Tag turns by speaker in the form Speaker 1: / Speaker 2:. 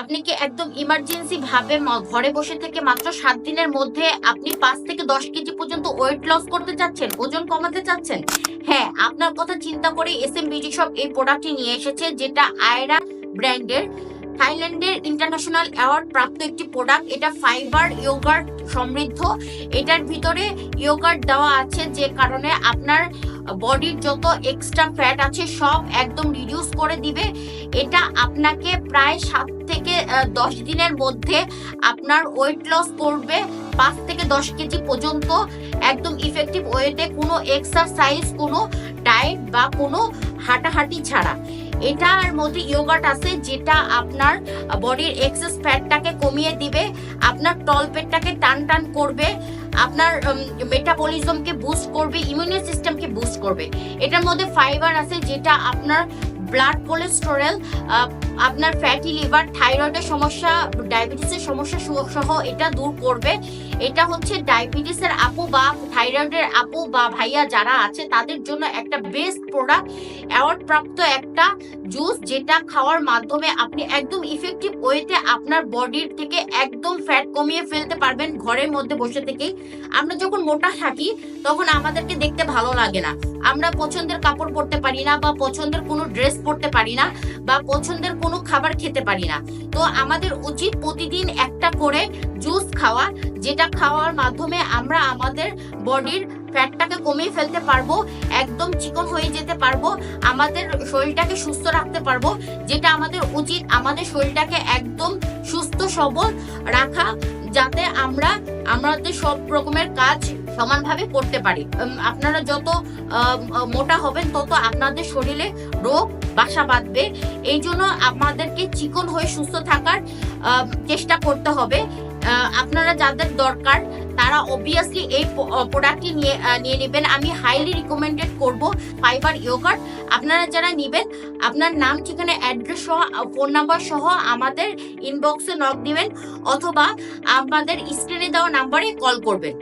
Speaker 1: আপনি কি একদম ইমার্জেন্সি ভাবে ঘরে বসে থেকে মাত্র 7 দিনের মধ্যে আপনি 5 থেকে 10 কেজি পর্যন্ত ওয়েট লস করতে চাচ্ছেন, ওজন কমাতে চাচ্ছেন? হ্যাঁ, আপনার কথা চিন্তা করে এসএম বিউটি শপ এই প্রোডাক্টটি নিয়ে এসেছে, যেটা আয়রা ব্র্যান্ডের, থাইল্যান্ডের ইন্টারন্যাশনাল অ্যাওয়ার্ড প্রাপ্ত একটি প্রোডাক্ট। এটা ফাইবার ইয়োগার্ট সমৃদ্ধ। এটার ভিতরে ইয়োগার্ট দেওয়া আছে, যে কারণে আপনার বডির যত এক্সট্রা ফ্যাট আছে সব একদম রিডিউস করে দিবে। এটা আপনাকে প্রায় 7 থেকে 10 দিনের মধ্যে আপনার ওয়েট লস করবে 5 থেকে 10 কেজি পর্যন্ত, একদম ইফেক্টিভ ওয়েতে, কোনো এক্সারসাইজ, কোনো ডায়েট বা কোনো হাঁটাহাঁটি ছাড়া। এটার মধ্যে ইয়োগার্ট আছে, যেটা আপনার বডির এক্সেস ফ্যাটটাকে কমিয়ে দিবে, আপনার তলপেটটাকে টান টান করবে, আপনার মেটাবলিজমকে বুস্ট করবে, ইমিউনি সিস্টেমকে বুস্ট করবে। এটার মধ্যে ফাইবার আছে, যেটা আপনার ব্লাড কোলেস্টেরল, আপনার ফ্যাটি লিভার, থাইরয়েডের সমস্যা, ডায়াবেটিসের সমস্যা সহ এটা দূর করবে। এটা হচ্ছে ডায়াবেটিসের আপু বা থাইরয়েডের আপু বা ভাইয়া যারা আছে তাদের জন্য একটা বেস্ট প্রোডাক্ট, অ্যাওয়ার্ড প্রাপ্ত একটা জুস, যেটা খাওয়ার মাধ্যমে আপনি একদম ইফেক্টিভ ওয়েতে আপনার বডির থেকে একদম ফ্যাট কমিয়ে ফেলতে পারবেন ঘরের মধ্যে বসে থেকেই। আমরা যখন মোটা থাকি তখন আমাদেরকে দেখতে ভালো লাগে না, আমরা পছন্দের কাপড় পরতে পারি না, বা পছন্দের কোনো ড্রেস পরতে পারি না, বা পছন্দের কোনো খাবার খেতে পারি না। তো আমাদের উচিত প্রতিদিন একটা করে জুস খাওয়া, যেটা খাওয়ার মাধ্যমে আমরা আমাদের বডির ফ্যাটটাকে কমিয়ে ফেলতে পারবো, একদম চিকন হয়ে যেতে পারবো, আমাদের শরীরটাকে সুস্থ রাখতে পারবো। যেটা আমাদের উচিত, আমাদের শরীরটাকে একদম সুস্থ সবল রাখা, যাতে আমরা আমাদের সব রকমের কাজ সমানভাবে করতে পারি। আপনারা যত মোটা হবেন তত আপনাদের শরীরে রোগ বাসা বাঁধবে। এই জন্য আমাদেরকে চিকন হয়ে সুস্থ থাকার চেষ্টা করতে হবে। আপনারা যাদের দরকার তারা অবভিয়াসলি এই প্রোডাক্টটি নিয়ে নেবেন। আমি হাইলি রিকমেন্ডেড করব ফাইবার ইয়োগার্ট। আপনারা যারা নেবেন, আপনার নাম, ঠিকানা, অ্যাড্রেস সহ, ফোন নাম্বার সহ আমাদের ইনবক্সে নক দিবেন, অথবা আমাদের স্ক্রিনে দেওয়া নাম্বারে কল করবেন।